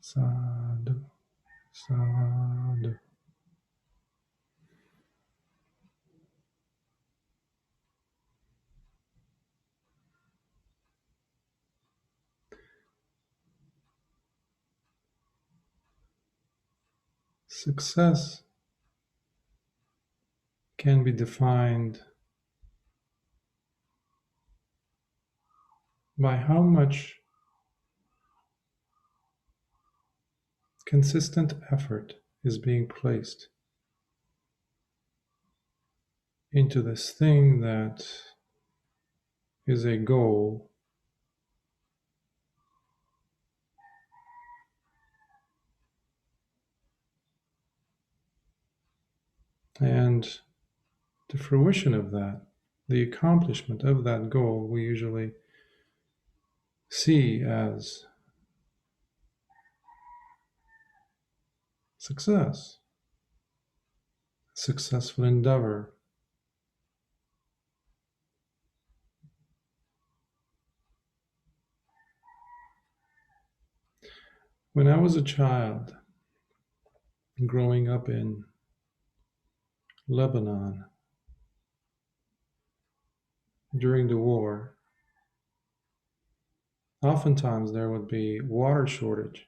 Sadhu, sadhu. Success can be defined by how much consistent effort is being placed into this thing that is a goal and the fruition of that, the accomplishment of that goal, we usually see as success, successful endeavor. When I was a child, growing up in Lebanon during the war, oftentimes there would be water shortage.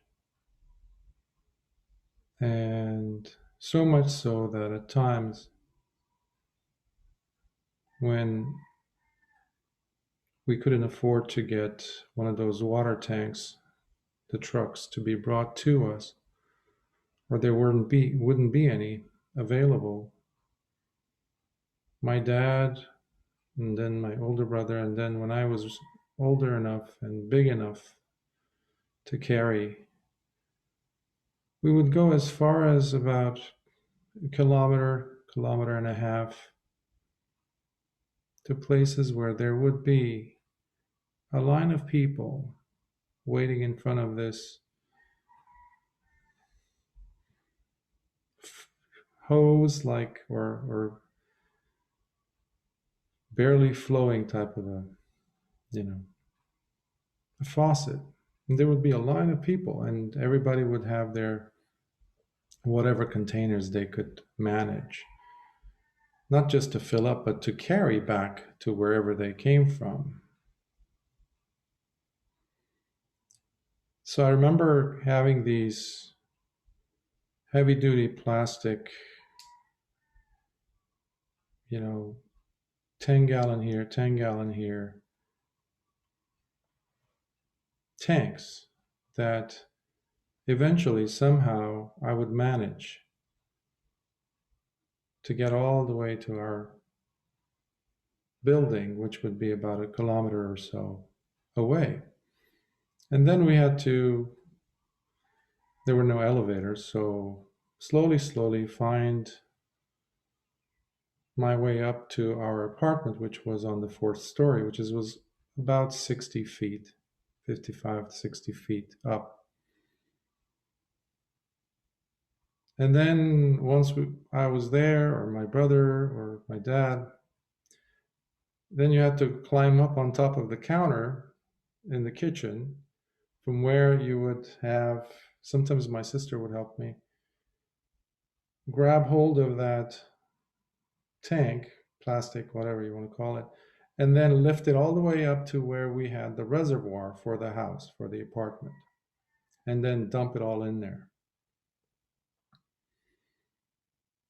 And so much so that at times when we couldn't afford to get one of those water tanks, the trucks, to be brought to us, or there wouldn't be any available, my dad and then my older brother, and then when I was older enough and big enough to carry, we would go as far as about a kilometer and a half, to places where there would be a line of people waiting in front of this hose, like, or barely flowing type of a faucet. And there would be a line of people, and everybody would have their whatever containers they could manage, not just to fill up, but to carry back to wherever they came from. So I remember having these heavy duty plastic, 10-gallon here, 10-gallon here tanks that eventually somehow I would manage to get all the way to our building, which would be about a kilometer or so away. And then there were no elevators, so slowly find my way up to our apartment, which was on the fourth story, which was about 60 feet, 55 to 60 feet up. And then once I was there, or my brother or my dad, then you had to climb up on top of the counter in the kitchen, from where you would have, sometimes my sister would help me, grab hold of that tank, plastic, whatever you want to call it, and then lift it all the way up to where we had the reservoir for the house, for the apartment, and then dump it all in there.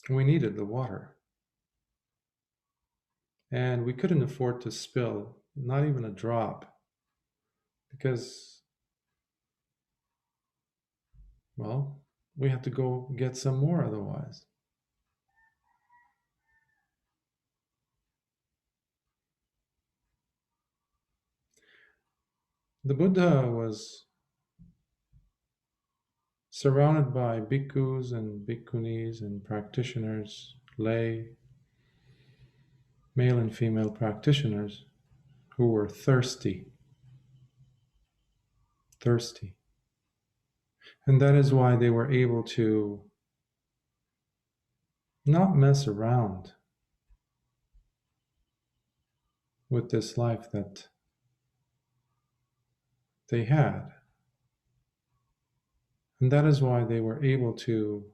We needed the water. And we couldn't afford to spill, not even a drop, because, well, we had to go get some more otherwise. The Buddha was surrounded by bhikkhus and bhikkhunis and practitioners, lay, male and female practitioners, who were thirsty. And that is why they were able to not mess around with this life that they had. And that is why they were able to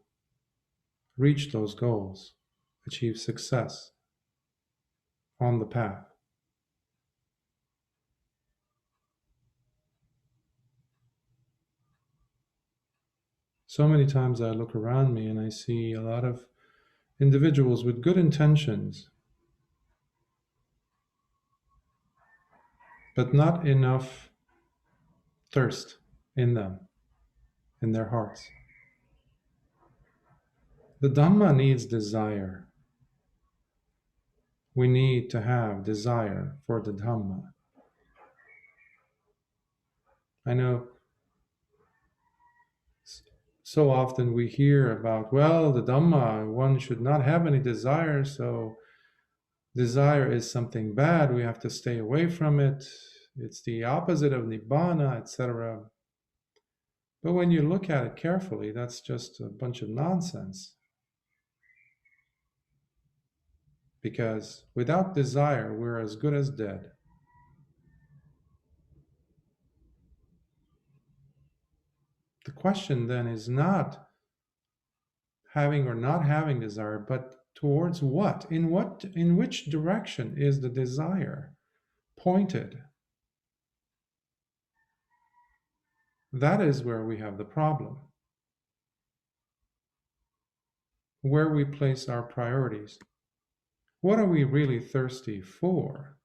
reach those goals, achieve success on the path. So many times I look around me and I see a lot of individuals with good intentions, but not enough thirst in them, in their hearts. The Dhamma needs desire. We need to have desire for the Dhamma. I know so often we hear about, well, the Dhamma, one should not have any desire, so desire is something bad, we have to stay away from it, it's the opposite of Nibbāna, etc. But when you look at it carefully, that's just a bunch of nonsense. Because without desire, we're as good as dead. The question then is not having or not having desire, but towards what? In which direction is the desire pointed? That is where we have the problem. Where we place our priorities. What are we really thirsty for?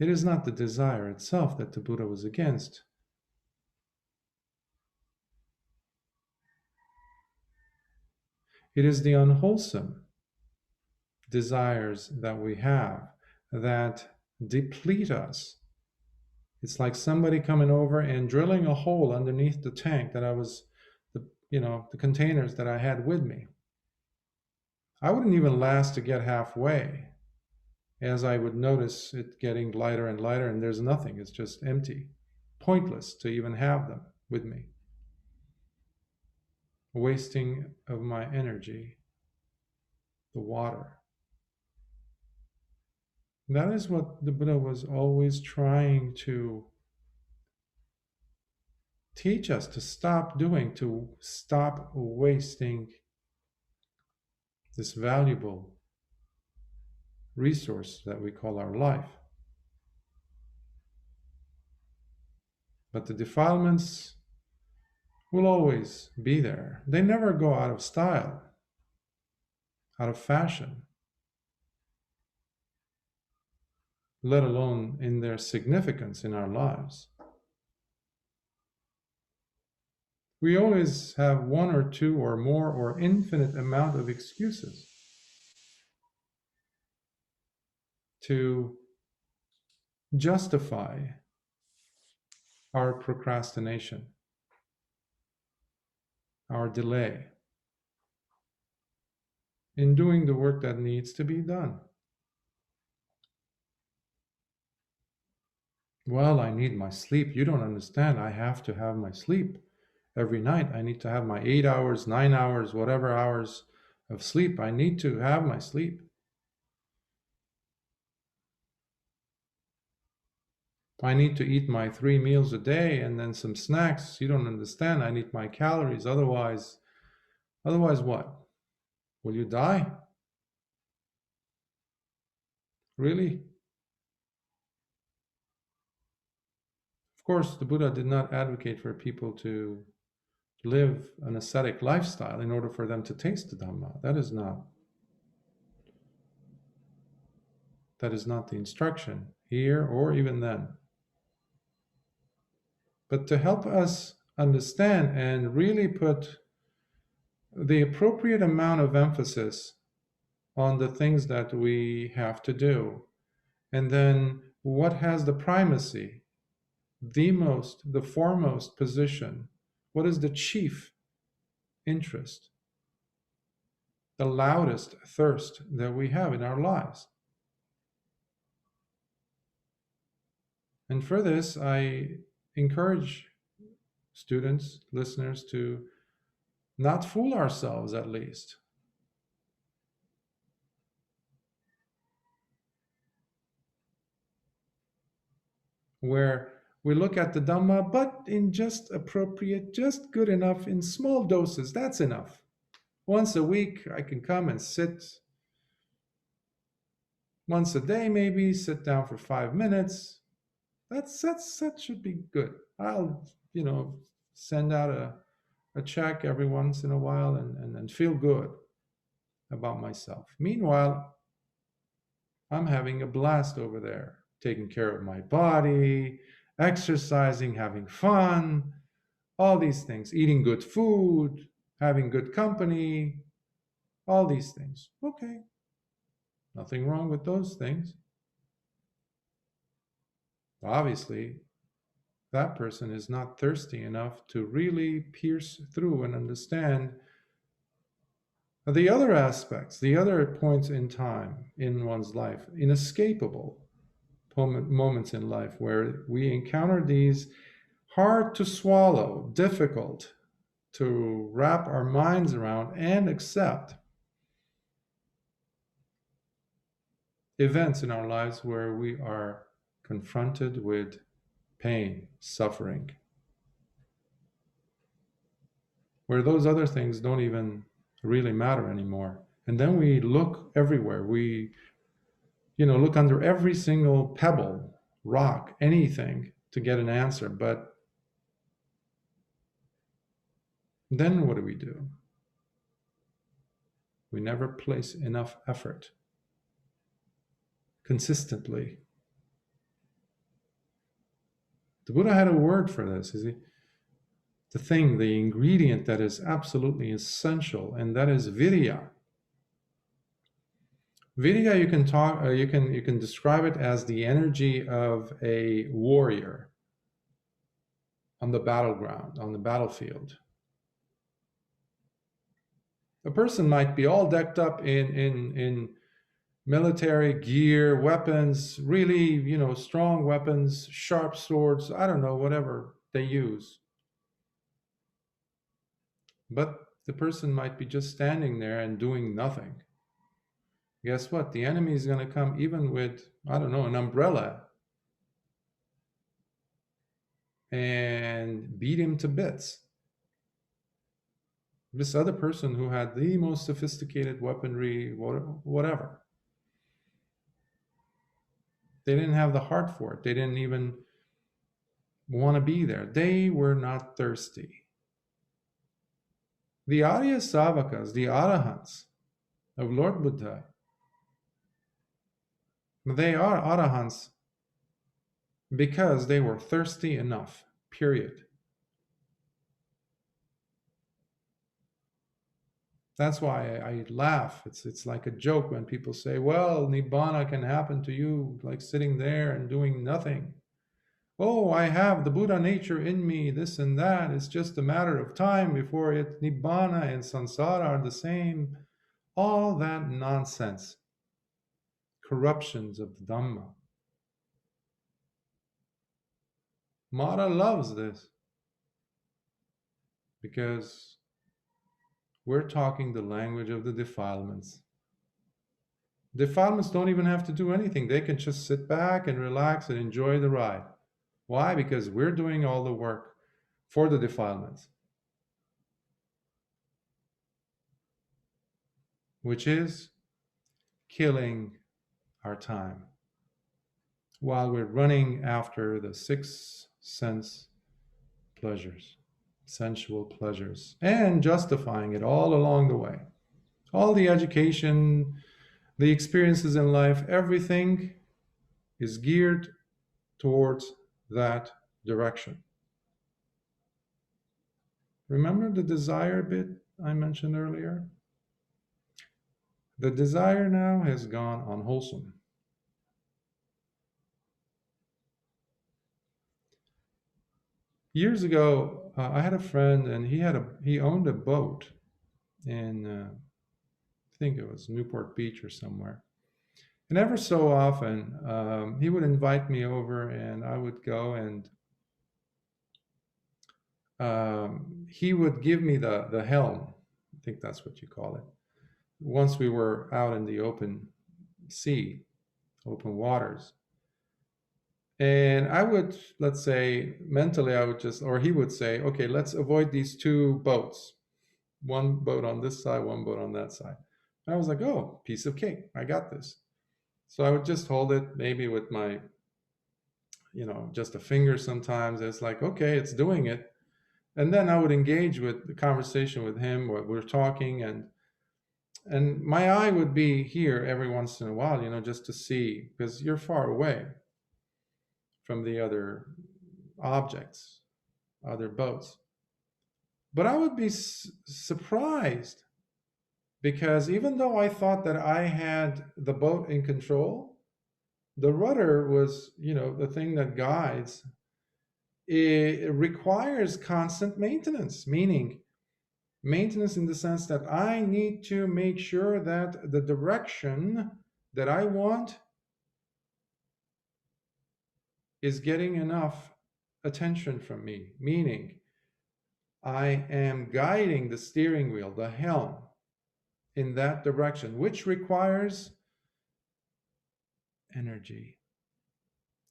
It is not the desire itself that the Buddha was against. It is the unwholesome desires that we have that deplete us. It's like somebody coming over and drilling a hole underneath the tank that I was, the containers that I had with me. I wouldn't even last to get halfway, as I would notice it getting lighter and lighter, and there's nothing. It's just empty. Pointless to even have them with me. Wasting of my energy, the water. That is what the Buddha was always trying to teach us to stop doing, to stop wasting this valuable resource that we call our life. But the defilements will always be there. They never go out of style, out of fashion, let alone in their significance in our lives. We always have one or two or more or infinite amount of excuses to justify our procrastination, our delay in doing the work that needs to be done. Well, I need my sleep. You don't understand. I have to have my sleep every night. I need to have my 8 hours, 9 hours, whatever hours of sleep. I need to have my sleep. I need to eat my 3 meals a day and then some snacks. You don't understand. I need my calories. Otherwise what? Will you die? Really? Of course, the Buddha did not advocate for people to live an ascetic lifestyle in order for them to taste the Dhamma. That is not the instruction here or even then. But to help us understand and really put the appropriate amount of emphasis on the things that we have to do, and then what has the primacy, the foremost position, what is the chief interest, the loudest thirst that we have in our lives. And for this, I encourage students, listeners, to not fool ourselves, at least. Where We look at the Dhamma, but in just appropriate, just good enough, in small doses. That's enough. Once a week, I can come and sit. Once a day, maybe, sit down for 5 minutes. That should be good. I'll, send out a check every once in a while and feel good about myself. Meanwhile, I'm having a blast over there, taking care of my body, exercising, having fun, all these things, eating good food, having good company, all these things. Okay, nothing wrong with those things. Obviously, that person is not thirsty enough to really pierce through and understand the other aspects, the other points in time in one's life, inescapable moments in life where we encounter these hard to swallow, difficult to wrap our minds around and accept events in our lives where we are confronted with pain, suffering, where those other things don't even really matter anymore. And then we look everywhere. We, look under every single pebble, rock, anything to get an answer. But then what do? We never place enough effort consistently. The Buddha had a word for this, the ingredient that is absolutely essential, and that is virya. Virya, you can describe it as the energy of a warrior on the battleground, on the battlefield. A person might be all decked up in military gear, weapons, really, strong weapons, sharp swords, I don't know, whatever they use. But the person might be just standing there and doing nothing. Guess what? The enemy is going to come even with, I don't know, an umbrella and beat him to bits. This other person who had the most sophisticated weaponry, whatever, they didn't have the heart for it. They didn't even want to be there. They were not thirsty. The Arya Savakas, the Arahants of Lord Buddha, they are Arahants because they were thirsty enough, period. That's why I laugh. It's like a joke when people say, well, Nibbāna can happen to you like sitting there and doing nothing. Oh, I have the Buddha nature in me, this and that. It's just a matter of time before Nibbāna and samsara are the same. All that nonsense. Corruptions of the Dhamma. Mara loves this because we're talking the language of the defilements. Defilements don't even have to do anything. They can just sit back and relax and enjoy the ride. Why? Because we're doing all the work for the defilements, which is killing our time while we're running after the 6 sense pleasures, sensual pleasures, and justifying it all along the way. All the education, the experiences in life, everything is geared towards that direction. Remember the desire bit I mentioned earlier? The desire now has gone unwholesome. Years ago, I had a friend, and he owned a boat in, I think it was Newport Beach or somewhere. And ever so often, he would invite me over, and I would go, and he would give me the helm. I think that's what you call it. Once we were out in the open sea, open waters. And I would, let's say, mentally, I would just, or he would say, okay, let's avoid these two boats. One boat on this side, one boat on that side. And I was like, oh, piece of cake. I got this. So I would just hold it maybe with my, just a finger sometimes. It's like, okay, it's doing it. And then I would engage with the conversation with him, what we're talking, and my eye would be here every once in a while, just to see, because you're far away from the other objects, other boats. But I would be surprised, because even though I thought that I had the boat in control, the rudder was, the thing that guides. It requires constant maintenance, meaning maintenance in the sense that I need to make sure that the direction that I want is getting enough attention from me, meaning I am guiding the steering wheel, the helm, in that direction, which requires energy,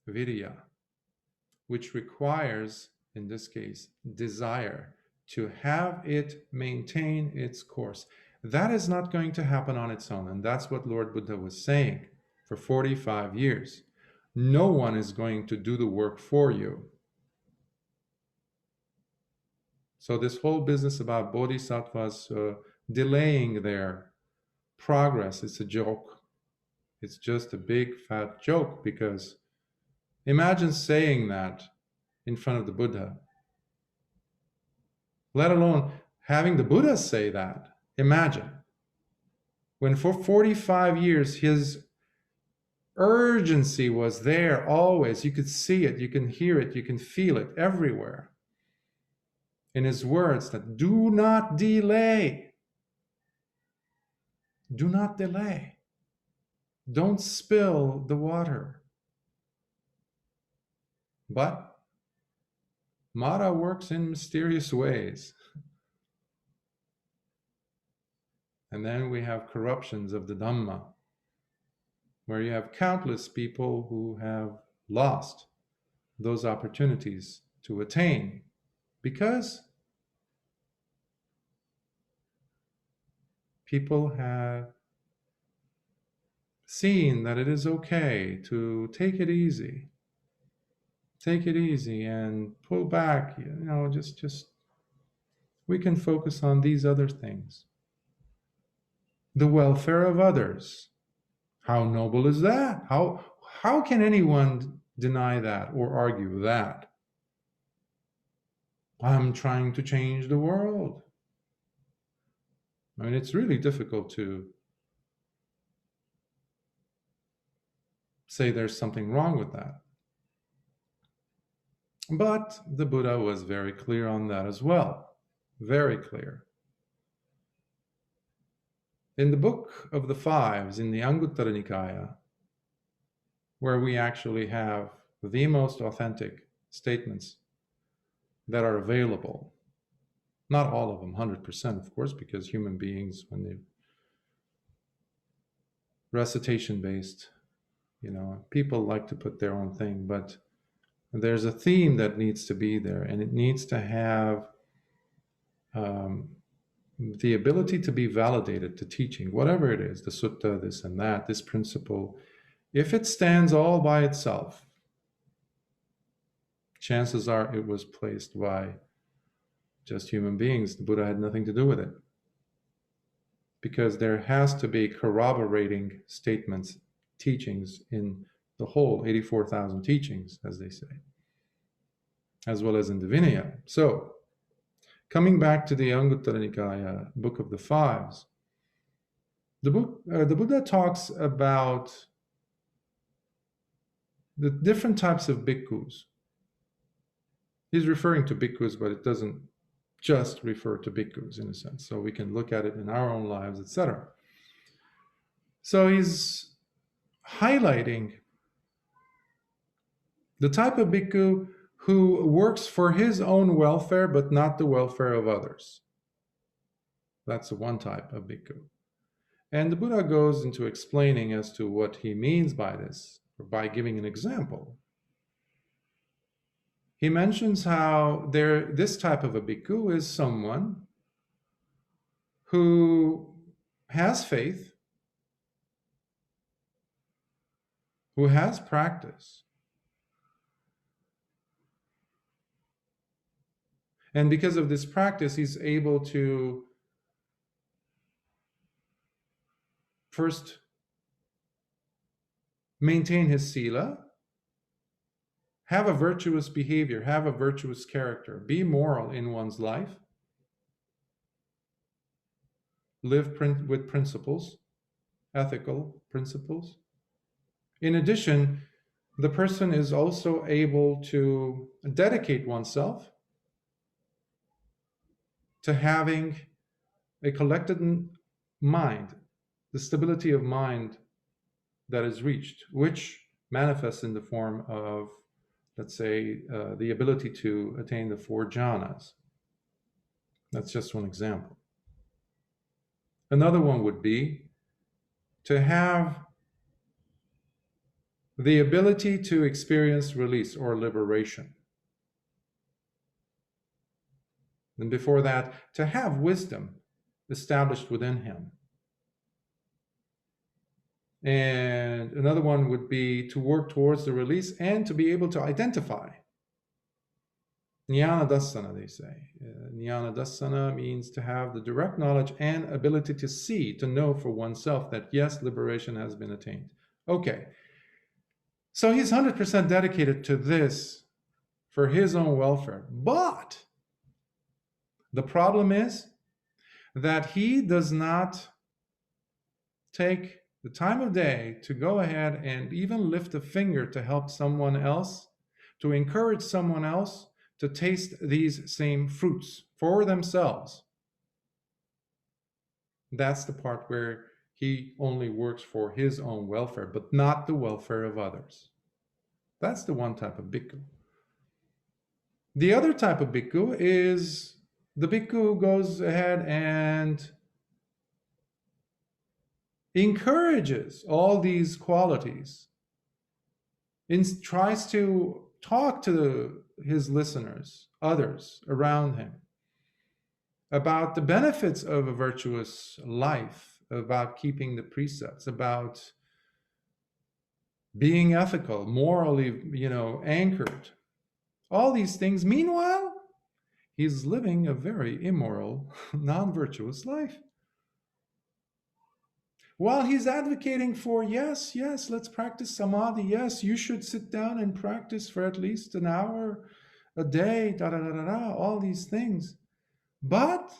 vidya, which requires, in this case, desire, to have it maintain its course. That is not going to happen on its own. And that's what Lord Buddha was saying for 45 years. No one is going to do the work for you. So this whole business about bodhisattvas delaying their progress, it's a joke. It's just a big fat joke, because imagine saying that in front of the Buddha, let alone having the Buddha say that. Imagine when for 45 years his urgency was there always. You could see it, you can hear it, you can feel it everywhere in his words that do not delay. Do not delay. Don't spill the water. But Mara works in mysterious ways. And then we have corruptions of the Dhamma, where you have countless people who have lost those opportunities to attain because people have seen that it is okay to take it easy. Take it easy and pull back, just we can focus on these other things. The welfare of others. How noble is that? How can anyone deny that or argue that? I'm trying to change the world. I mean, it's really difficult to say there's something wrong with that. But the Buddha was very clear on that as well. Very clear. In the Book of the Fives, in the Anguttara Nikaya, where we actually have the most authentic statements that are available, not all of them 100%, of course, because human beings, when they recitation based, people like to put their own thing, but there's a theme that needs to be there, and it needs to have the ability to be validated to teaching, whatever it is, the sutta, this and that, this principle. If it stands all by itself, chances are it was placed by just human beings. The Buddha had nothing to do with it. Because there has to be corroborating statements, teachings in the whole 84,000 teachings, as they say, as well as in the Vinaya. So, coming back to the Anguttara Nikaya, Book of the Fives, the Buddha talks about the different types of bhikkhus. He's referring to bhikkhus, but it doesn't just refer to bhikkhus in a sense. So we can look at it in our own lives, etc. So he's highlighting the type of bhikkhu who works for his own welfare, but not the welfare of others. That's one type of bhikkhu. And the Buddha goes into explaining as to what he means by this, or by giving an example. he mentions how this type of a bhikkhu is someone who has faith, who has practice, and because of this practice, he's able to first maintain his sila, have a virtuous behavior, have a virtuous character, be moral in one's life, live with principles, ethical principles. In addition, the person is also able to dedicate oneself to having a collected mind, the stability of mind that is reached, which manifests in the form of, let's say, the ability to attain the 4 jhanas. That's just one example. Another one would be to have the ability to experience release or liberation. And before that, to have wisdom established within him. And another one would be to work towards the release and to be able to identify. Jnana dassana, they say. Jnana dassana means to have the direct knowledge and ability to see, to know for oneself that yes, liberation has been attained. Okay. So he's 100% dedicated to this for his own welfare. But the problem is that he does not take the time of day to go ahead and even lift a finger to help someone else, to encourage someone else to taste these same fruits for themselves. That's the part where he only works for his own welfare, but not the welfare of others. That's the one type of bhikkhu. The other type of bhikkhu is the bhikkhu who goes ahead and encourages all these qualities, tries to talk to his listeners, others around him, about the benefits of a virtuous life, about keeping the precepts, about being ethical, morally, anchored. All these things. Meanwhile, he's living a very immoral, non-virtuous life. While he's advocating for, yes, let's practice samadhi. Yes, you should sit down and practice for at least an hour a day, all these things. But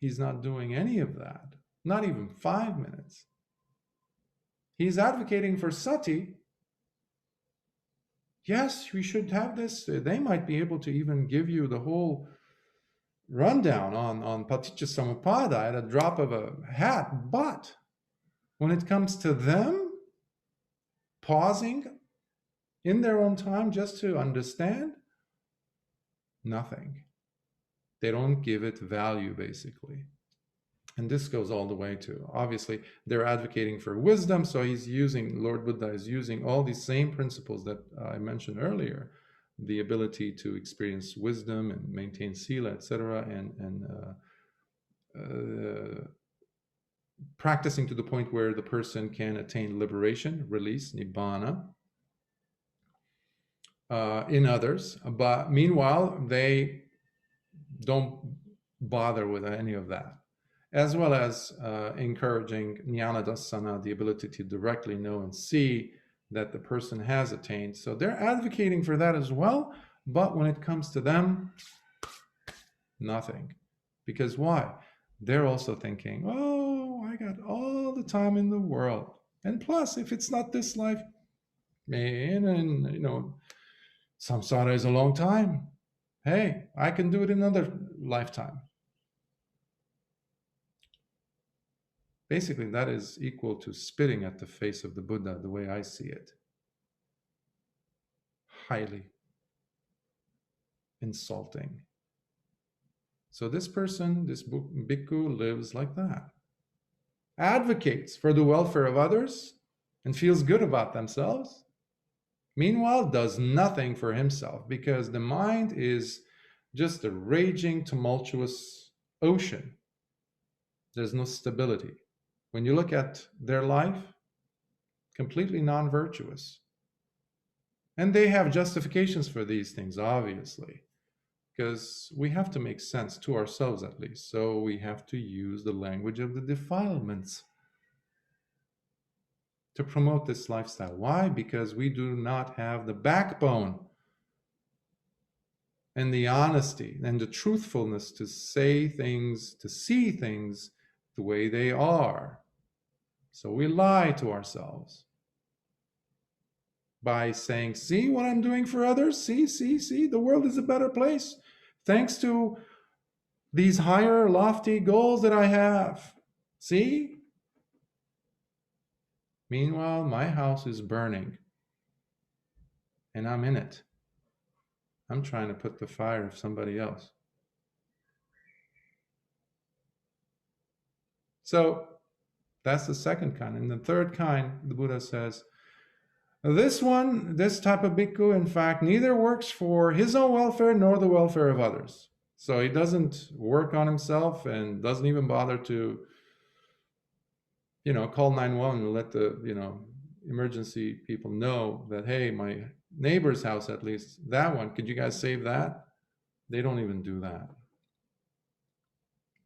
he's not doing any of that, not even 5 minutes. He's advocating for sati. Yes, we should have this. They might be able to even give you the whole rundown on paticca samuppada at a drop of a hat. But when it comes to them pausing in their own time just to understand, nothing. They don't give it value, basically. And this goes all the way to, obviously, they're advocating for wisdom. So Lord Buddha is using all these same principles that I mentioned earlier, the ability to experience wisdom and maintain sila, etc., and practicing to the point where the person can attain liberation, release, Nibbāna, in others. But meanwhile, they don't bother with any of that, as well as encouraging jnana dassana, the ability to directly know and see that the person has attained. So they're advocating for that as well, but when it comes to them, nothing. Because why? They're also thinking, oh, I got all the time in the world. And plus, if it's not this life, man, and samsara is a long time. Hey, I can do it in another lifetime. Basically, that is equal to spitting at the face of the Buddha, the way I see it. Highly insulting. So this person, this bhikkhu, lives like that. Advocates for the welfare of others and feels good about themselves, Meanwhile, does nothing for himself, because the mind is just a raging, tumultuous ocean. There's no stability. When you look at their life, completely non-virtuous. And they have justifications for these things, obviously, because we have to make sense to ourselves at least. So we have to use the language of the defilements to promote this lifestyle. Why? Because we do not have the backbone and the honesty and the truthfulness to say things, to see things the way they are. So we lie to ourselves by saying, see what I'm doing for others? See, the world is a better place thanks to these higher, lofty goals that I have. See? Meanwhile, my house is burning and I'm in it. I'm trying to put the fire of somebody else. So that's the second kind. And the third kind, the Buddha says, this type of bhikkhu, in fact, neither works for his own welfare nor the welfare of others. So he doesn't work on himself and doesn't even bother to, call 911 and let the, emergency people know that, hey, my neighbor's house, at least that one, could you guys save that? They don't even do that.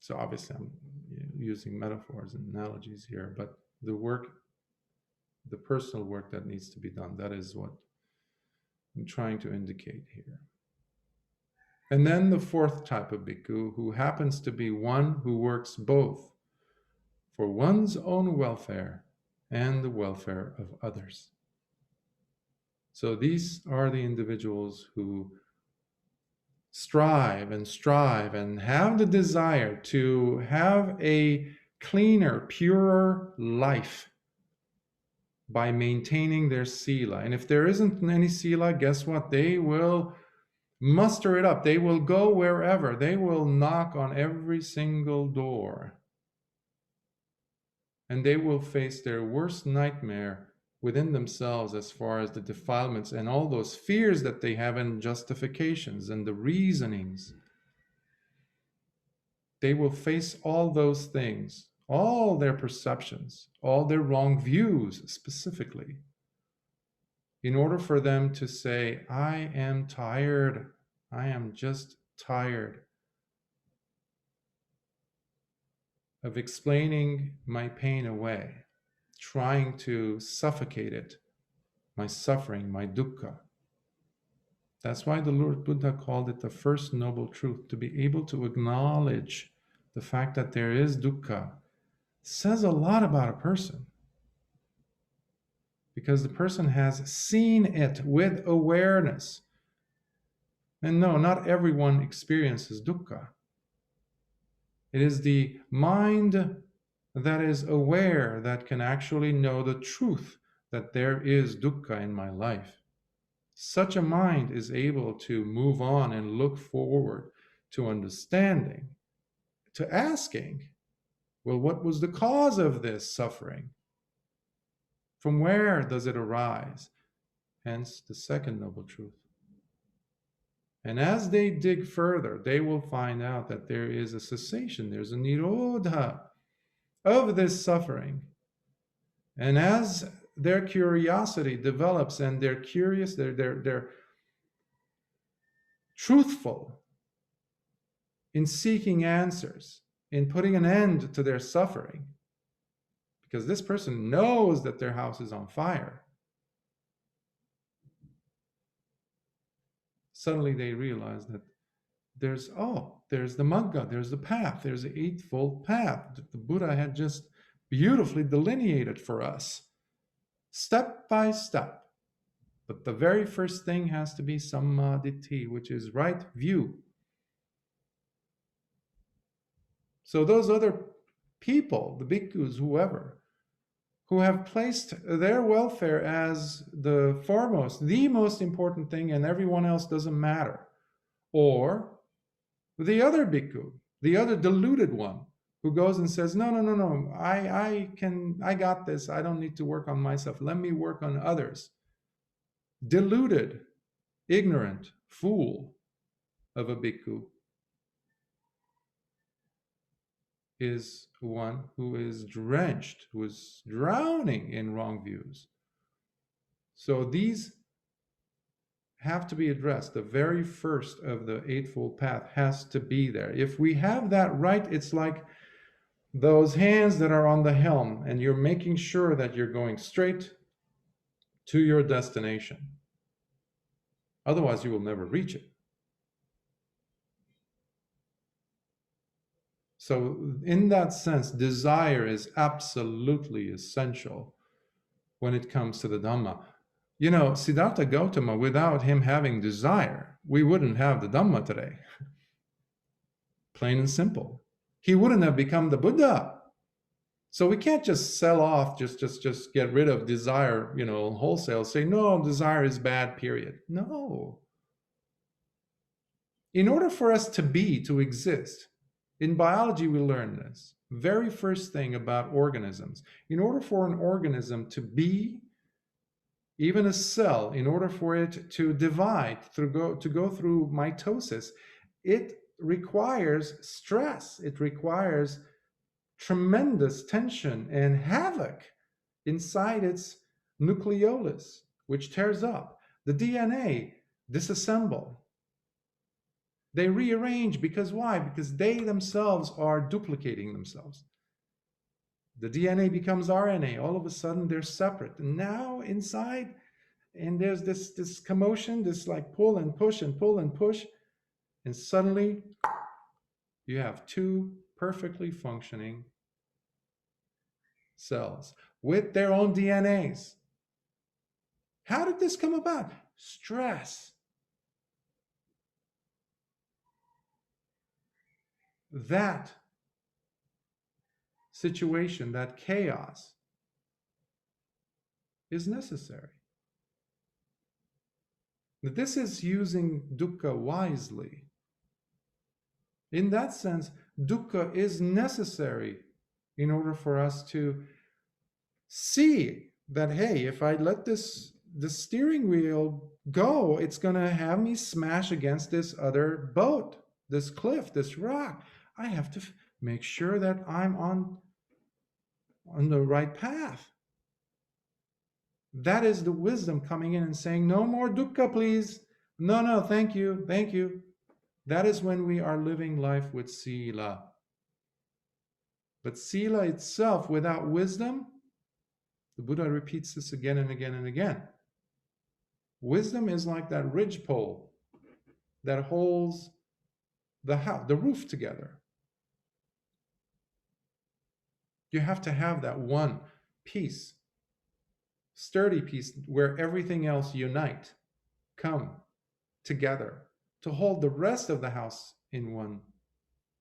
So obviously I'm using metaphors and analogies here, but the personal work that needs to be done, that is what I'm trying to indicate here. And then the fourth type of bhikkhu, who happens to be one who works both for one's own welfare and the welfare of others. So these are the individuals who strive and have the desire to have a cleaner, purer life by maintaining their sila. And if there isn't any sila, guess what? They will muster it up. They will go wherever. They will knock on every single door. And they will face their worst nightmare within themselves as far as the defilements and all those fears that they have and justifications and the reasonings. They will face all those things, all their perceptions, all their wrong views specifically, in order for them to say, I am tired. I am just tired of explaining my pain away, trying to suffocate it, my suffering, my dukkha. That's why the Lord Buddha called it the first noble truth. To be able to acknowledge the fact that there is dukkha says a lot about a person, because the person has seen it with awareness. And no, not everyone experiences dukkha. It is the mind that is aware that can actually know the truth that there is dukkha in my life. Such a mind is able to move on and look forward to understanding, to asking, well, what was the cause of this suffering? From where does it arise? Hence the second noble truth. And as they dig further, they will find out that there is a cessation, there's a nirodha of this suffering. And as their curiosity develops and they're curious, they're truthful in seeking answers, in putting an end to their suffering, because this person knows that their house is on fire. Suddenly they realize that there's the Magga, there's the path, there's the Eightfold Path that the Buddha had just beautifully delineated for us, step by step. But the very first thing has to be samadhi, which is right view. So those other people, the bhikkhus, whoever, who have placed their welfare as the foremost, the most important thing, and everyone else doesn't matter. Or the other bhikkhu, the other deluded one, who goes and says, no, I got this. I don't need to work on myself. Let me work on others. deluded, ignorant fool of a bhikkhu is one who is drenched, who is drowning in wrong views. So these have to be addressed. The very first of the Eightfold Path has to be there. If we have that right, it's like those hands that are on the helm, and you're making sure that you're going straight to your destination. Otherwise, you will never reach it. So in that sense, desire is absolutely essential when it comes to the Dhamma. You know, Siddhartha Gautama, without him having desire, we wouldn't have the Dhamma today. Plain and simple. He wouldn't have become the Buddha. So we can't just sell off, just get rid of desire, wholesale, say, no, desire is bad, period. No. In order for us to exist, in biology we learn this. Very first thing about organisms. In order for an organism to be, even a cell, in order for it to divide, to go through mitosis, it requires stress. It requires tremendous tension and havoc inside its nucleolus, which tears up. The DNA disassemble. They rearrange because why? Because they themselves are duplicating themselves. The DNA becomes RNA. All of a sudden, they're separate. And now inside, and there's this commotion, this like pull and push and pull and push. And suddenly, you have two perfectly functioning cells with their own DNAs. How did this come about? Stress. That situation, that chaos, is necessary. This is using dukkha wisely. In that sense, dukkha is necessary in order for us to see that, hey, if I let the steering wheel go, it's going to have me smash against this other boat, this cliff, this rock. I have to make sure that I'm on the right path. That is the wisdom coming in and saying, no more dukkha, please. No, thank you. That is when we are living life with sila. But sila itself, without wisdom, the Buddha repeats this again and again and again. Wisdom is like that ridgepole that holds the house, the roof together. You have to have that one piece, sturdy piece, where everything else unite, come together to hold the rest of the house in one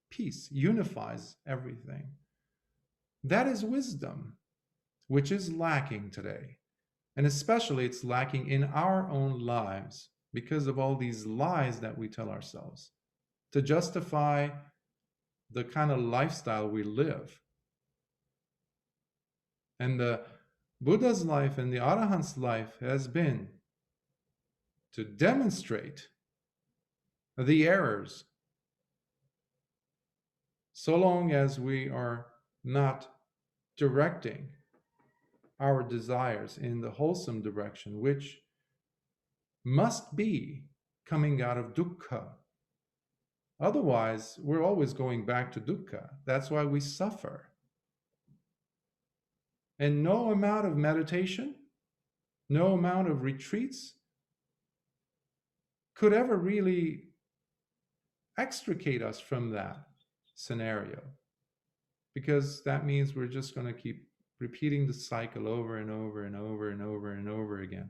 piece, unifies everything. That is wisdom, which is lacking today. And especially it's lacking in our own lives because of all these lies that we tell ourselves to justify the kind of lifestyle we live. And the Buddha's life and the Arahant's life has been to demonstrate the errors, so long as we are not directing our desires in the wholesome direction, which must be coming out of dukkha. Otherwise, we're always going back to dukkha. That's why we suffer. And no amount of meditation, no amount of retreats could ever really extricate us from that scenario, because that means we're just going to keep repeating the cycle over and over and over and over and over again.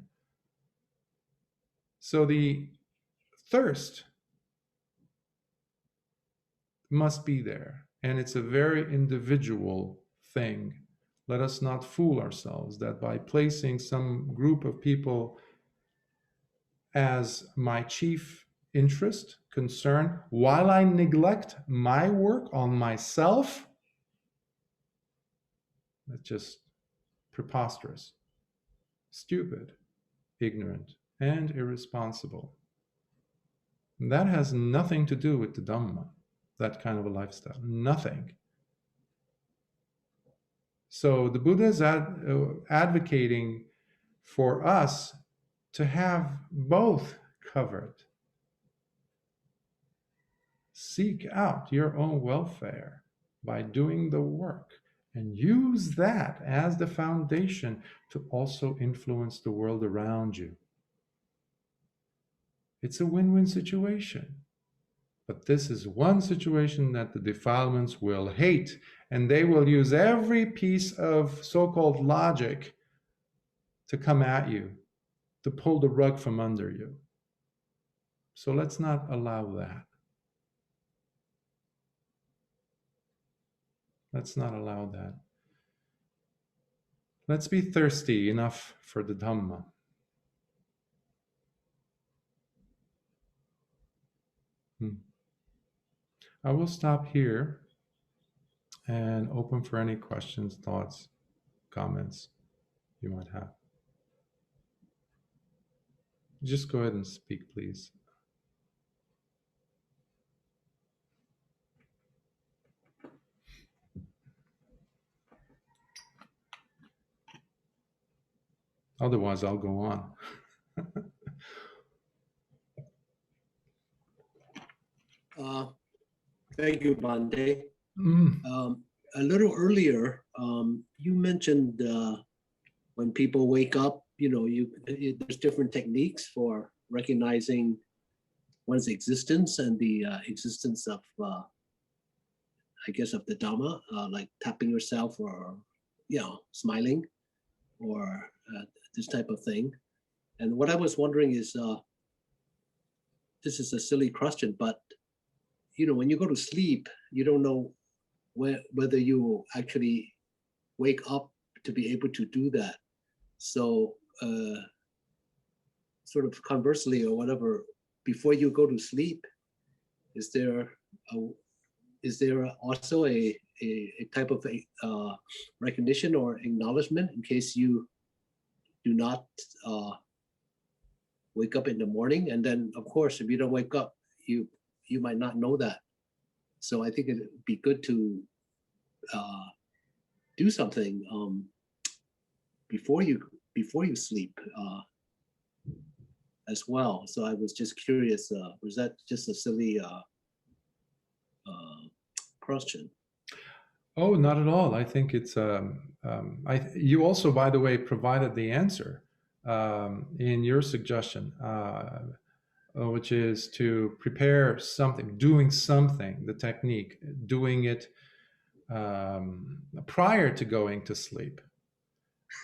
So the thirst must be there, and it's a very individual thing. Let us not fool ourselves that by placing some group of people as my chief interest, concern, while I neglect my work on myself, that's just preposterous, stupid, ignorant, and irresponsible. And that has nothing to do with the Dhamma, that kind of a lifestyle. Nothing. So the Buddha is advocating for us to have both covered. Seek out your own welfare by doing the work, and use that as the foundation to also influence the world around you. It's a win-win situation. But this is one situation that the defilements will hate, and they will use every piece of so-called logic to come at you, to pull the rug from under you. So let's not allow that. Let's not allow that. Let's be thirsty enough for the Dhamma. I will stop here and open for any questions, thoughts, comments you might have. Just go ahead and speak, please. Otherwise, I'll go on. Thank you, Bhante. A little earlier, you mentioned when people wake up, there's different techniques for recognizing one's existence and the existence of, I guess, of the Dhamma, like tapping yourself or, smiling or this type of thing. And what I was wondering is, this is a silly question, but when you go to sleep, you don't know whether you will actually wake up to be able to do that. So sort of conversely or whatever, before you go to sleep, is there also a type of recognition or acknowledgement in case you do not wake up in the morning? And then, of course, if you don't wake up, you might not know that. So I think it'd be good to do something before you sleep as well. So I was just curious, was that just a silly question? Oh, not at all. I think it's you also, by the way, provided the answer in your suggestion, which is to prepare something, doing something, the technique, doing it prior to going to sleep.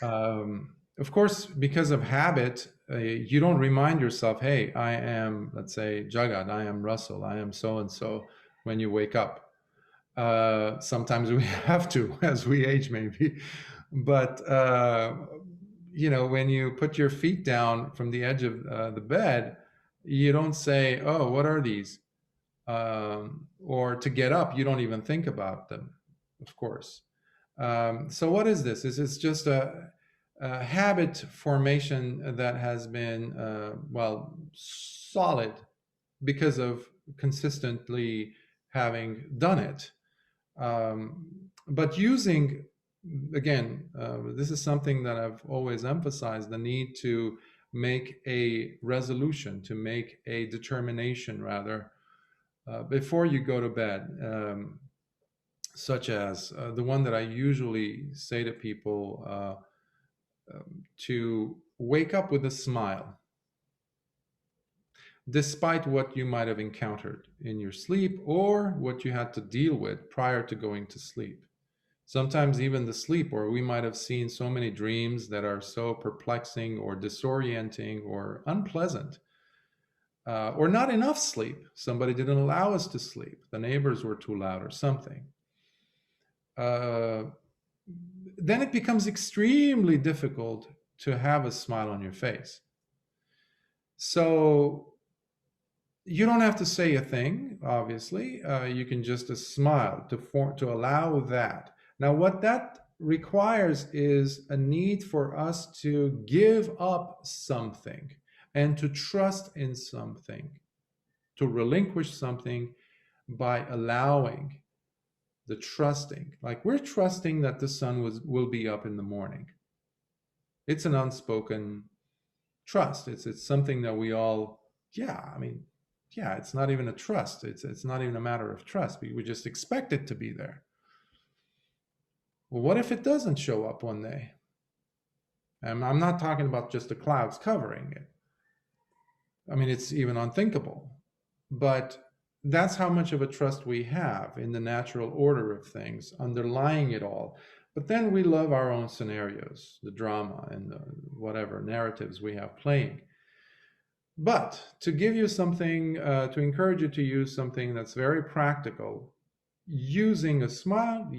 Of course, because of habit, you don't remind yourself, hey, I am, let's say, Jagat, I am Russell, I am so-and-so, when you wake up. Sometimes we have to, as we age maybe. But, when you put your feet down from the edge of the bed, you don't say, oh, what are these? Or to get up, you don't even think about them, of course. So what is this? It's just a habit formation that has been, solid because of consistently having done it. But using, again, this is something that I've always emphasized, the need to make a resolution, to make a determination, rather, before you go to bed, such as the one that I usually say to people, to wake up with a smile, despite what you might have encountered in your sleep or what you had to deal with prior to going to sleep. Sometimes even the sleep, or we might have seen so many dreams that are so perplexing or disorienting or unpleasant, or not enough sleep. Somebody didn't allow us to sleep. The neighbors were too loud or something. Then it becomes extremely difficult to have a smile on your face. So you don't have to say a thing, obviously. You can just smile to allow that. Now, what that requires is a need for us to give up something. and to trust in something, to relinquish something by allowing the trusting. Like we're trusting that the sun will be up in the morning. It's an unspoken trust. It's something that we all, it's not even a trust. It's not even a matter of trust. We just expect it to be there. Well, what if it doesn't show up one day? And I'm not talking about just the clouds covering it. I mean, it's even unthinkable. But that's how much of a trust we have in the natural order of things underlying it all. But then we love our own scenarios, the drama and the whatever narratives we have playing. But to give you something, to encourage you to use something that's very practical, using a smile,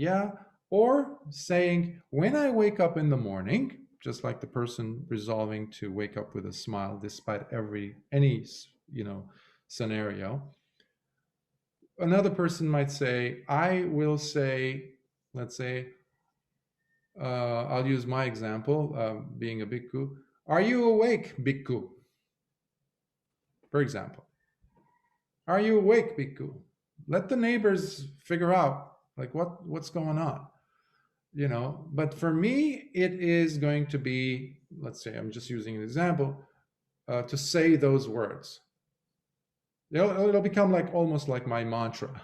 or saying, when I wake up in the morning, just like the person resolving to wake up with a smile despite any scenario. Another person might say, I will say, let's say, I'll use my example, being a bhikkhu. Are you awake, bhikkhu? For example, are you awake, bhikkhu? Let the neighbors figure out like what's going on, But for me, it is going to be, let's say, I'm just using an example, to say those words. It'll become almost like my mantra.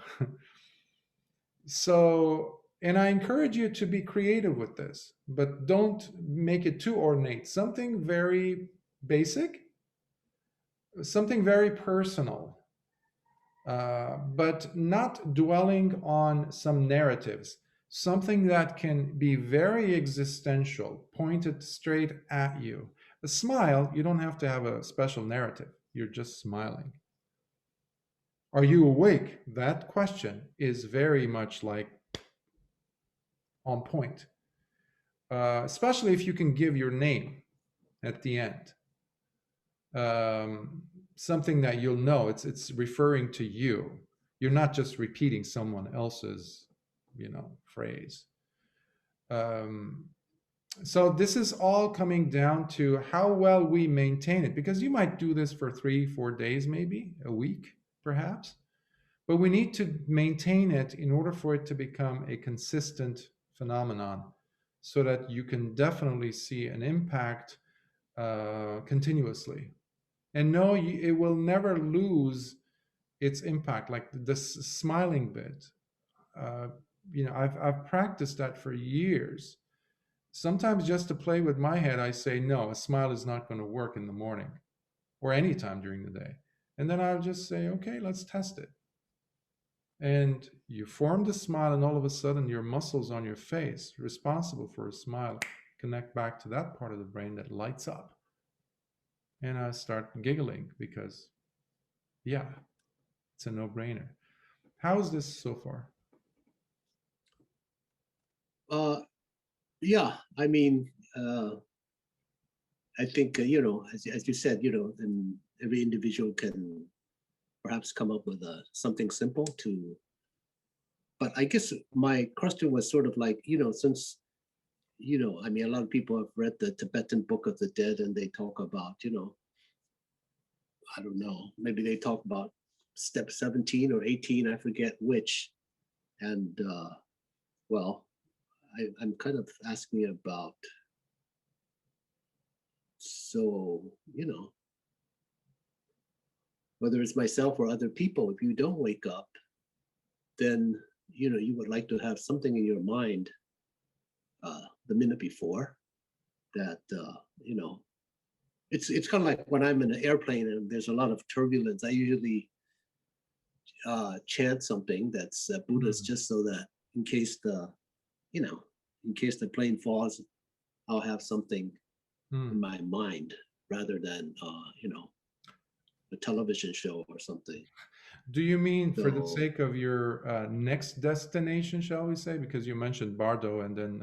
So, and I encourage you to be creative with this, but don't make it too ornate. Something very basic, something very personal, but not dwelling on some narratives. Something that can be very existential, pointed straight at you. A smile, you don't have to have a special narrative. You're just smiling. Are you awake? That question is very much on point, especially if you can give your name at the end. Something that you'll know, it's referring to you. You're not just repeating someone else's, phrase. So this is all coming down to how well we maintain it, because you might do this for 3-4 days, maybe a week, perhaps. But we need to maintain it in order for it to become a consistent phenomenon, so that you can definitely see an impact continuously. And no, it will never lose its impact. Like this smiling bit, I've practiced that for years. Sometimes just to play with my head, I say, no, a smile is not going to work in the morning or any time during the day. And then I'll just say, okay, let's test it. And you form the smile, and all of a sudden your muscles on your face responsible for a smile connect back to that part of the brain that lights up. And I start giggling because, it's a no-brainer. How is this so far? I mean, I think, as you said, and every individual can perhaps come up with something simple to, but I guess my question was sort of like, since, I mean, a lot of people have read the Tibetan Book of the Dead, and they talk about, I don't know, maybe they talk about step 17 or 18, I forget which. And I'm kind of asking about, so, whether it's myself or other people, if you don't wake up, then, you would like to have something in your mind the minute before that, it's kind of like when I'm in an airplane and there's a lot of turbulence, I usually chant something that's Buddhist, just so that in case the plane falls, I'll have something in my mind rather than, a television show or something. Do you mean for the sake of your next destination, shall we say? Because you mentioned Bardo and then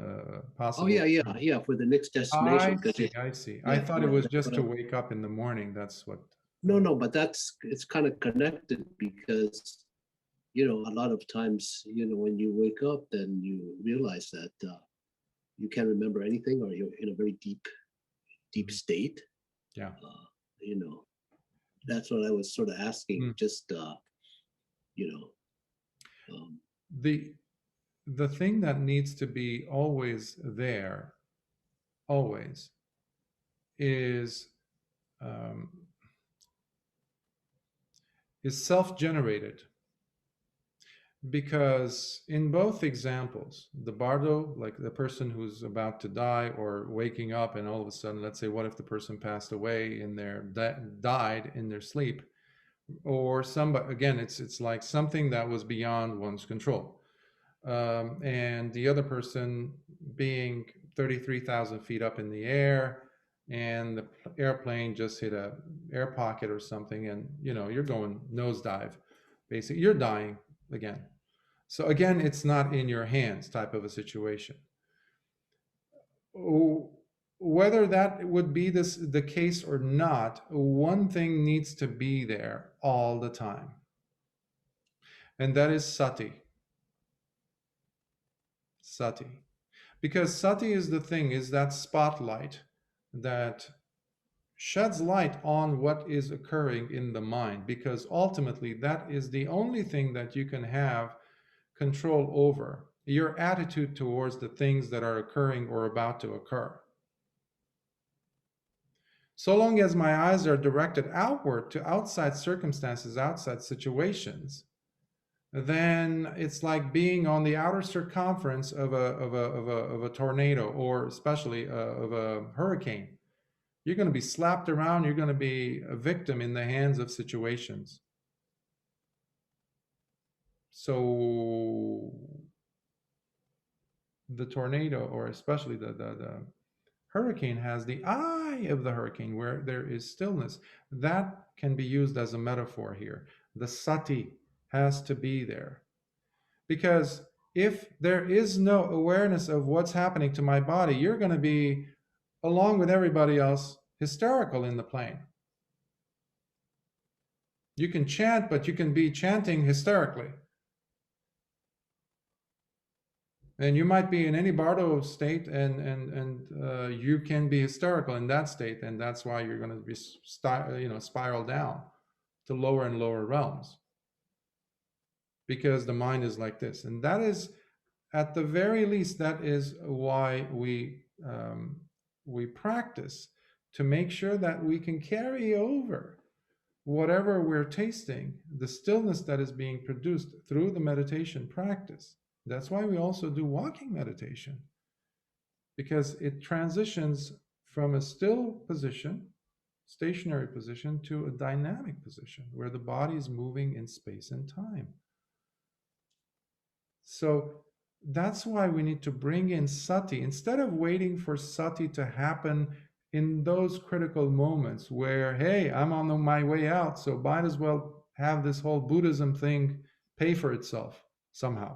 possible. Oh, yeah, for the next destination. I see. I thought it was just to wake up in the morning. That's what. No, but it's kind of connected, because, a lot of times, when you wake up, then you realize that you can't remember anything, or you're in a very deep state. Yeah. That's what I was sort of asking. Just the thing that needs to be always there, always, is self-generated. Because in both examples, the bardo, like the person who's about to die or waking up, and all of a sudden, let's say, what if the person passed away in their died in their sleep, or somebody, again, it's like something that was beyond one's control, and the other person being 33,000 feet up in the air, and the airplane just hit a air pocket or something, and you're going nosedive. Basically, you're dying again. So again, it's not in your hands type of a situation. Whether that would be the case or not, one thing needs to be there all the time, and that is sati. Sati. Because sati is that spotlight that sheds light on what is occurring in the mind, because ultimately that is the only thing that you can have control over, your attitude towards the things that are occurring or about to occur. So long as my eyes are directed outward to outside circumstances, outside situations, then it's like being on the outer circumference of a tornado, or especially of a hurricane. You're going to be slapped around. You're going to be a victim in the hands of situations. So the tornado, or especially the hurricane, has the eye of the hurricane where there is stillness. That can be used as a metaphor here. The sati has to be there. Because if there is no awareness of what's happening to my body, you're going to be, along with everybody else, hysterical in the plane. You can chant, but you can be chanting hysterically. And you might be in any bardo state, and you can be hysterical in that state, and that's why you're going to be spiral down to lower and lower realms, because the mind is like this. And that is, at the very least, that is why we practice, to make sure that we can carry over whatever we're tasting, the stillness that is being produced through the meditation practice. That's why we also do walking meditation, because it transitions from a still position, stationary position, to a dynamic position where the body is moving in space and time. So that's why we need to bring in sati, instead of waiting for sati to happen in those critical moments where, hey, I'm on my way out, so might as well have this whole Buddhism thing pay for itself somehow.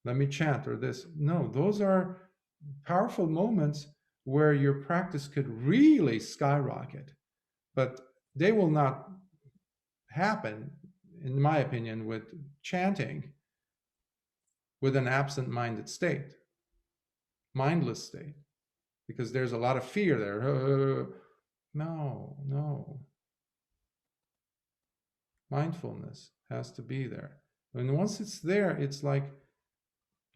Let me chant or this. No, those are powerful moments where your practice could really skyrocket, but they will not happen, in my opinion, with chanting with an absent-minded state, mindless state, because there's a lot of fear there. No. Mindfulness has to be there. And once it's there, it's like,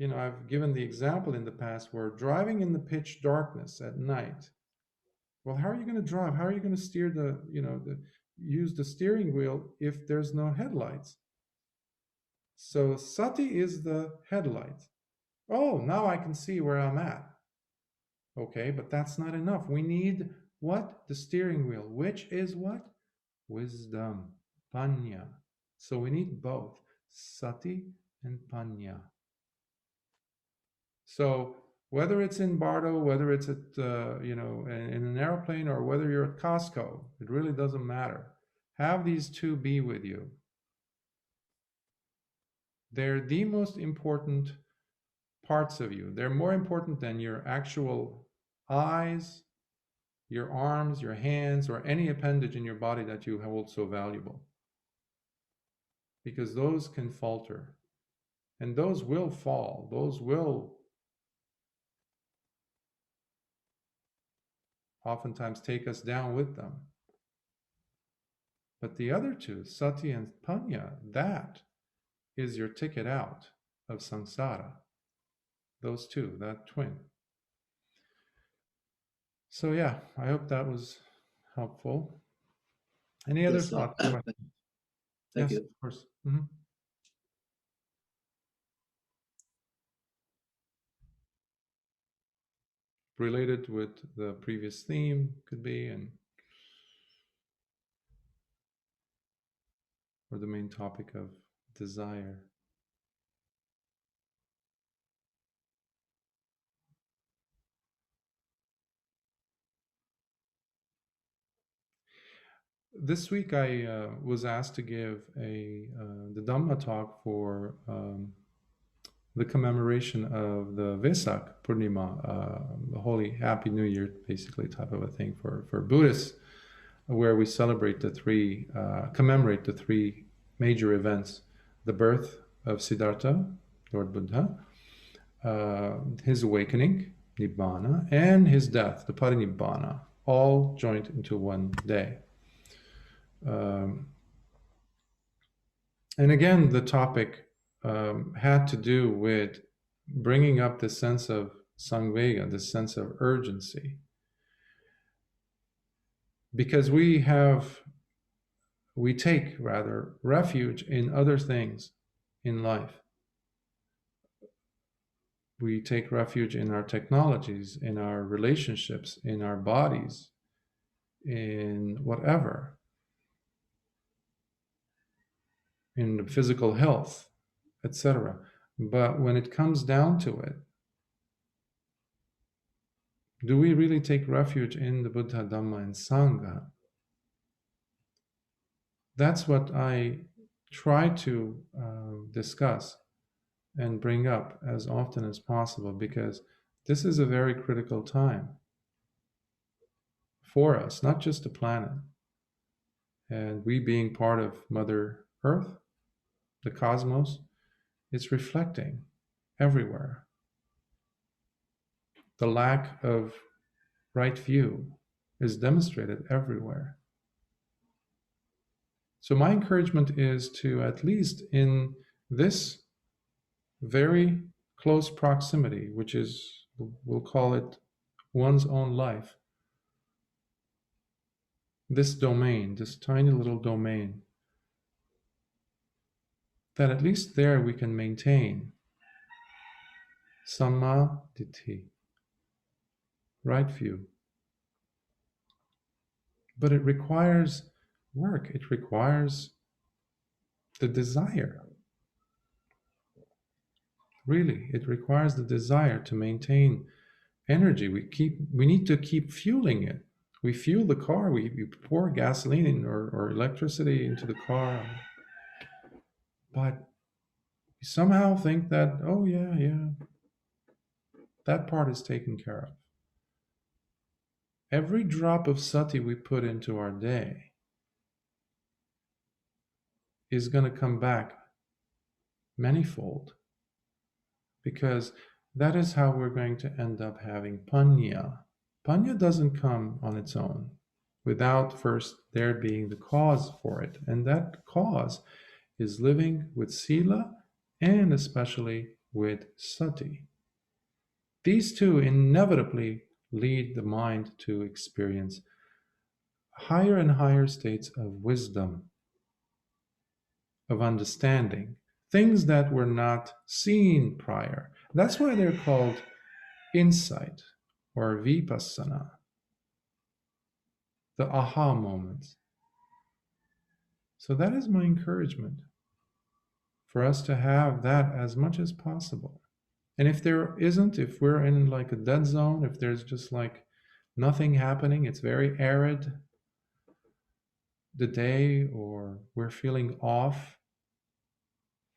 I've given the example in the past where driving in the pitch darkness at night. Well, how are you going to drive? How are you going to steer use the steering wheel if there's no headlights? So sati is the headlight. Oh, now I can see where I'm at. Okay, but that's not enough. We need what? The steering wheel, which is what? Wisdom, paññā. So we need both sati and paññā. So whether it's in bardo, whether it's at in an airplane, or whether you're at Costco, it really doesn't matter. Have these two be with you. They're the most important parts of you. They're more important than your actual eyes, your arms, your hands, or any appendage in your body that you hold so valuable. Because those can falter. And those will fall. Those will oftentimes take us down with them. But the other two, sati and paññā, that is your ticket out of samsara. Those two, that twin. So yeah, I hope that was helpful. Any other thoughts? Thank yes, you. of course. Mm-hmm. Related with the previous theme could be, and or the main topic of desire. This week I was asked to give the Dhamma Talk for the commemoration of the Visak Purnima, the Holy Happy New Year, basically type of a thing for Buddhists, where we celebrate commemorate the three major events: the birth of Siddhartha, Lord Buddha, his awakening, Nibbāna, and his death, the Purnima, all joined into one day. And again, the topic had to do with bringing up the sense of samvega, the sense of urgency. Because we take refuge in other things in life. We take refuge in our technologies, in our relationships, in our bodies, in whatever, in physical health, etc. But when it comes down to it, do we really take refuge in the Buddha, Dhamma, and Sangha? That's what I try to discuss and bring up as often as possible, because this is a very critical time for us, not just the planet. And we being part of Mother Earth, the cosmos, it's reflecting everywhere. The lack of right view is demonstrated everywhere. So my encouragement is to, at least in this very close proximity, which is, we'll call it one's own life, this domain, this tiny little domain, that at least there we can maintain samma ditthi, right view. But it requires work. It requires the desire. Really, it requires the desire to maintain energy. We need to keep fueling it. We fuel the car. We pour gasoline or electricity into the car, but we somehow think that, oh yeah, that part is taken care of. Every drop of sati we put into our day is going to come back manifold, because that is how we're going to end up having paññā. Paññā doesn't come on its own without first there being the cause for it. And that cause is living with sila and especially with sati. These two inevitably lead the mind to experience higher and higher states of wisdom, of understanding, things that were not seen prior. That's why they're called insight or vipassana, the aha moments. So that is my encouragement, for us to have that as much as possible. And if there isn't, if we're in like a dead zone, if there's just like nothing happening, it's very arid, the day, or we're feeling off,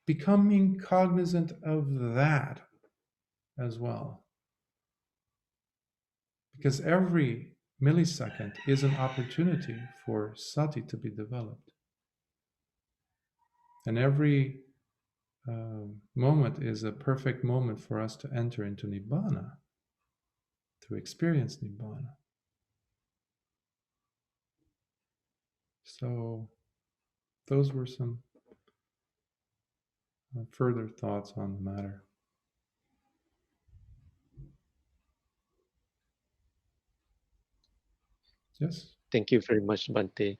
becoming cognizant of that as well. Because every millisecond is an opportunity for sati to be developed. And every moment is a perfect moment for us to enter into Nibbāna, to experience Nibbāna. So those were some further thoughts on the matter. Yes. Thank you very much, Bhante.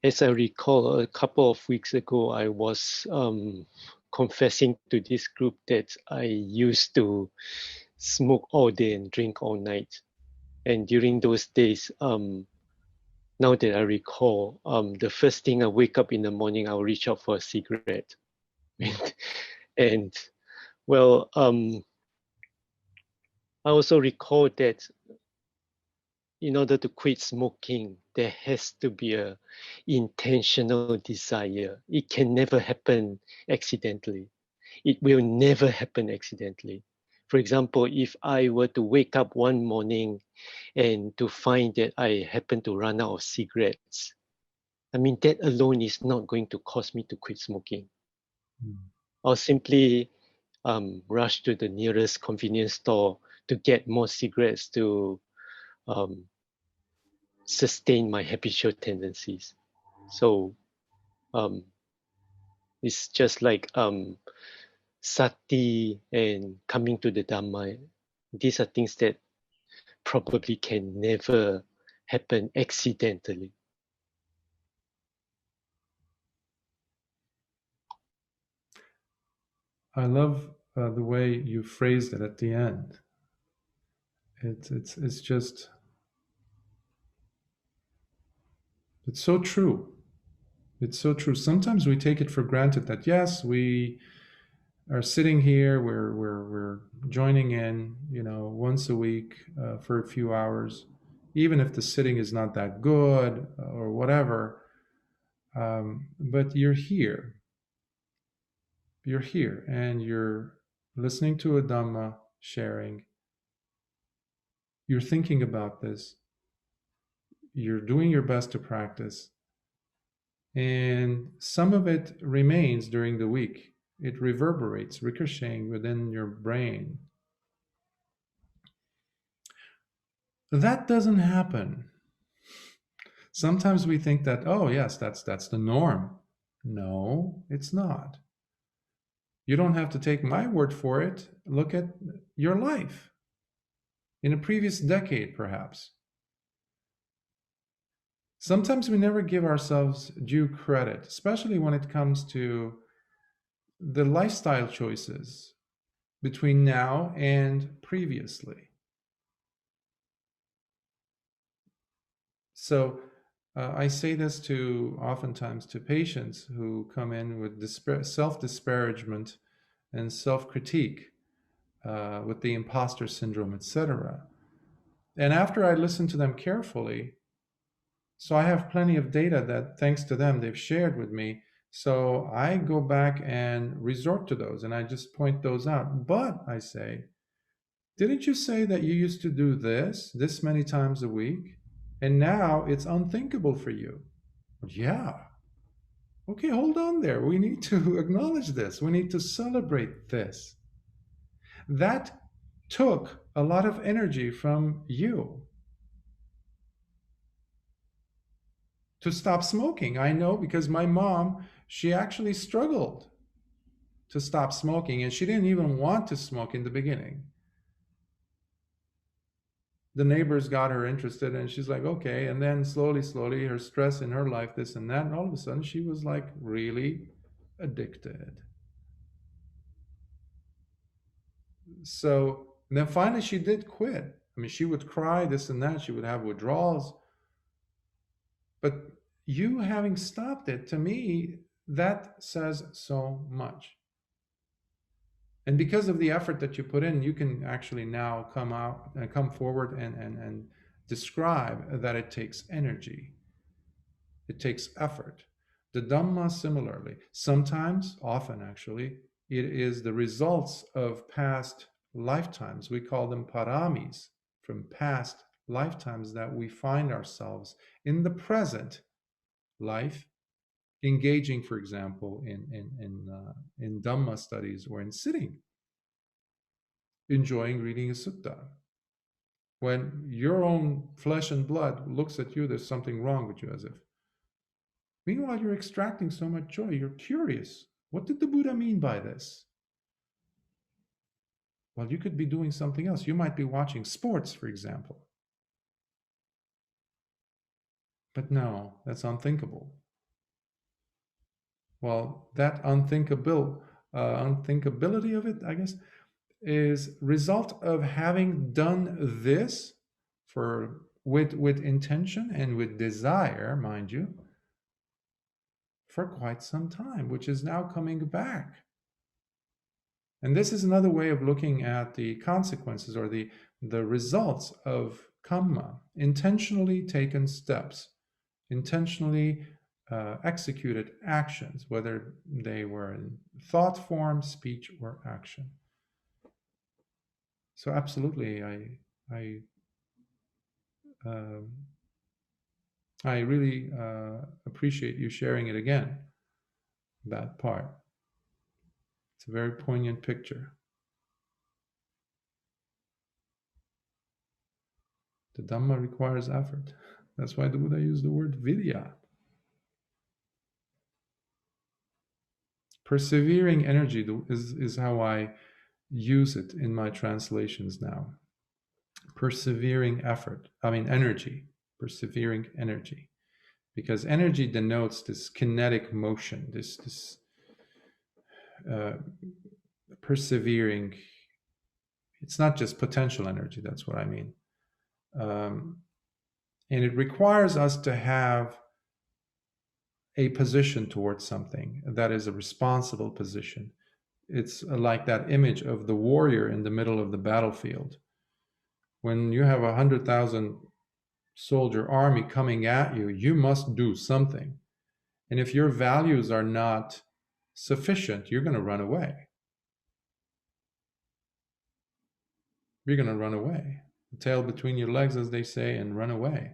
As I recall, a couple of weeks ago, I was confessing to this group that I used to smoke all day and drink all night. And during those days, now that I recall, the first thing I wake up in the morning, I'll reach out for a cigarette. And well, I also recall that in order to quit smoking, there has to be a intentional desire. It can never happen accidentally. It will never happen accidentally. For example, if I were to wake up one morning and to find that I happen to run out of cigarettes, I mean, that alone is not going to cause me to quit smoking. I'll simply rush to the nearest convenience store to get more cigarettes to sustain my habitual tendencies. So it's just like sati and coming to the Dhamma. These are things that probably can never happen accidentally. I love the way you phrased it at the end. It's just, it's so true. It's so true. Sometimes we take it for granted that yes, we are sitting here, we're joining in, once a week for a few hours, even if the sitting is not that good or whatever. But you're here. You're here and you're listening to a Dhamma sharing. You're thinking about this. You're doing your best to practice. And some of it remains during the week. It reverberates, ricocheting within your brain. That doesn't happen. Sometimes we think that, oh yes, that's the norm. No, it's not. You don't have to take my word for it. Look at your life in a previous decade, perhaps. Sometimes we never give ourselves due credit, especially when it comes to the lifestyle choices between now and previously. So I say this oftentimes to patients who come in with self-disparagement and self-critique with the imposter syndrome, etc. And after I listen to them carefully, so I have plenty of data that, thanks to them, they've shared with me. So I go back and resort to those, and I just point those out. But I say, didn't you say that you used to do this many times a week? And now it's unthinkable for you. Yeah. Okay, hold on there. We need to acknowledge this. We need to celebrate this. That took a lot of energy from you to stop smoking. I know, because my mom, she actually struggled to stop smoking, and she didn't even want to smoke in the beginning. The neighbors got her interested, and she's like, okay. And then slowly, her stress in her life, this and that, and all of a sudden she was like really addicted. So then finally she did quit. I mean, she would cry, this and that, she would have withdrawals. But you having stopped it, to me, that says so much. And because of the effort that you put in, you can actually now come forward and describe that it takes energy. It takes effort. The Dhamma, similarly, sometimes, often actually, it is the results of past lifetimes. We call them paramis, from past lifetimes, that we find ourselves in the present life engaging, for example, in Dhamma studies or in sitting, enjoying reading a sutta. When your own flesh and blood looks at you, there's something wrong with you, as if Meanwhile, you're extracting so much joy. You're curious. What did the Buddha mean by this? Well, you could be doing something else. You might be watching sports, for example. But no, that's unthinkable. Well, that unthinkability of it, I guess, is result of having done this with intention and with desire, mind you, for quite some time, which is now coming back. And this is another way of looking at the consequences or the results of kamma, intentionally taken steps, intentionally executed actions, whether they were in thought form, speech, or action. So absolutely, I really appreciate you sharing it again, that part. It's a very poignant picture. The Dhamma requires effort. That's why the Buddha used the word vidya. Persevering energy is how I use it in my translations now. Persevering effort. Energy. Persevering energy. Because energy denotes this kinetic motion, this persevering. It's not just potential energy, that's what I mean. And it requires us to have a position towards something that is a responsible position. It's like that image of the warrior in the middle of the battlefield. When you have 100,000 soldier army coming at you, you must do something. And if your values are not sufficient, you're going to run away. You're going to run away. The tail between your legs, as they say, and run away.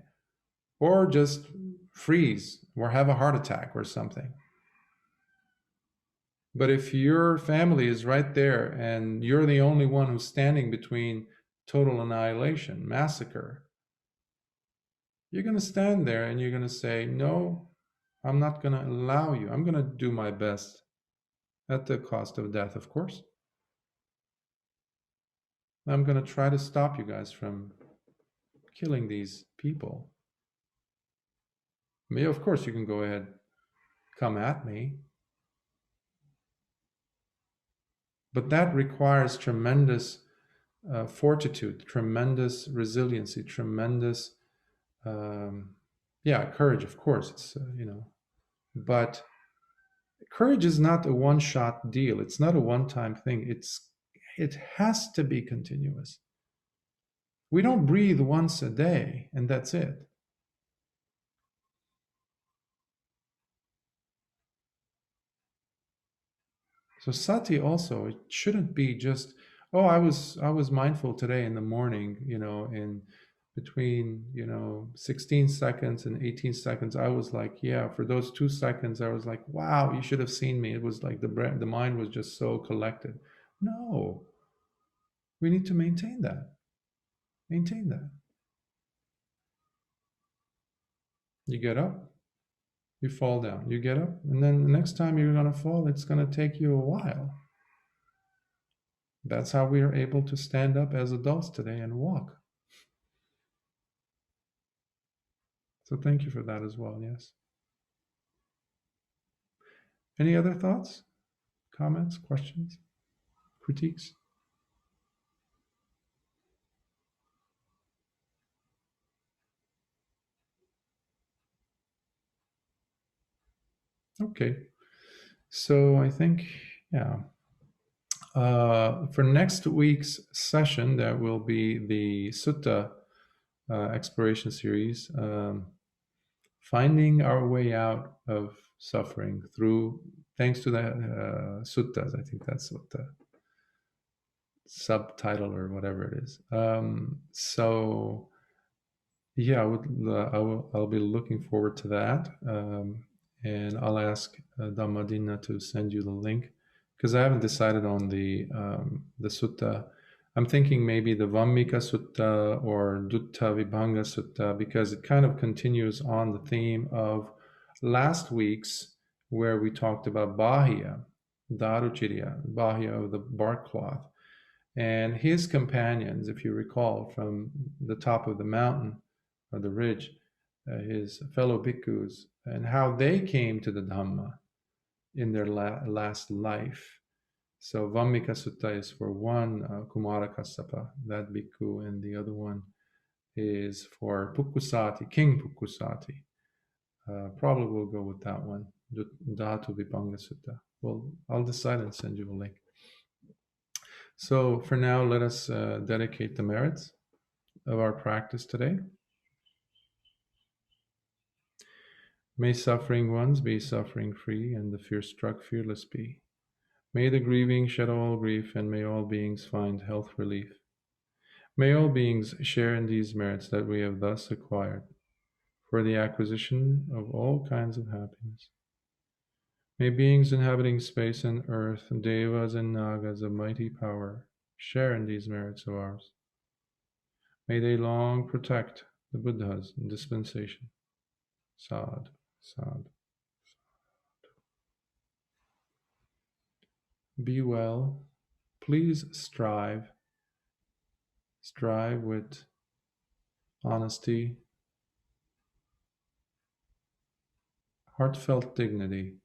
Or just freeze or have a heart attack or something. But if your family is right there and you're the only one who's standing between total annihilation, massacre, you're going to stand there and you're going to say, no, I'm not going to allow you. I'm going to do my best at the cost of death, of course. I'm going to try to stop you guys from killing these people. Of course, you can go ahead, come at me. But that requires tremendous fortitude, tremendous resiliency, tremendous, courage, of course. It's, but courage is not a one-shot deal. It's not a one-time thing. It has to be continuous. We don't breathe once a day and that's it. So sati also, it shouldn't be just, I was mindful today in the morning, in between, 16 seconds and 18 seconds, I was like, for those 2 seconds, I was like, wow, you should have seen me. It was like the mind was just so collected. No, we need to maintain that. Maintain that. You get up, you fall down, you get up, and then the next time you're going to fall, it's going to take you a while. That's how we are able to stand up as adults today and walk. So thank you for that as well, yes. Any other thoughts, comments, questions, critiques? Okay, so I think, for next week's session, that will be the Sutta exploration series, finding our way out of suffering thanks to the suttas. I think that's what the subtitle or whatever it is. So yeah, I'll be looking forward to that. And I'll ask Dhammadina to send you the link, because I haven't decided on the sutta. I'm thinking maybe the Vammika Sutta or Dutta Vibhanga Sutta, because it kind of continues on the theme of last week's, where we talked about Bahya, Daruchirya, Bahya of the bark cloth, and his companions, if you recall, from the top of the mountain or the ridge, his fellow bhikkhus, and how they came to the Dhamma in their last life. So Vammika Sutta is for one, Kumara Kassapa, that bhikkhu, and the other one is for Pukkusati, King Pukkusati. Probably we'll go with that one, Dhatu Vibhanga Sutta. Well, I'll decide and send you a link. So for now, let us dedicate the merits of our practice today. May suffering ones be suffering free, and the fear-struck fearless be. May the grieving shed all grief, and may all beings find health relief. May all beings share in these merits that we have thus acquired for the acquisition of all kinds of happiness. May beings inhabiting space and earth, devas and nagas of mighty power, share in these merits of ours. May they long protect the Buddha's dispensation. Sadhu, sadhu. Be well. Please strive. Strive with honesty, heartfelt dignity,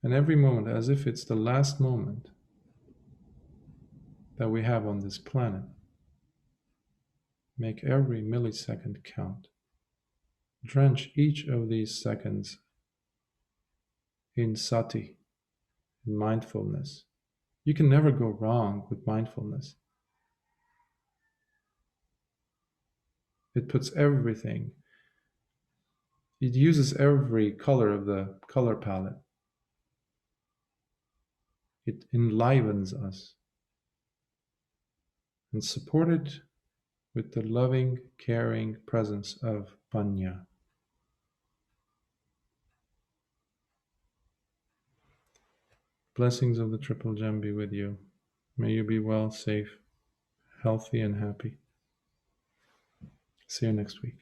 and every moment as if it's the last moment that we have on this planet. Make every millisecond count. Drench each of these seconds in sati, in mindfulness. You can never go wrong with mindfulness. It puts everything, it uses every color of the color palette. It enlivens us, and supported with the loving, caring presence of paññā. Blessings of the Triple Gem be with you. May you be well, safe, healthy, and happy. See you next week.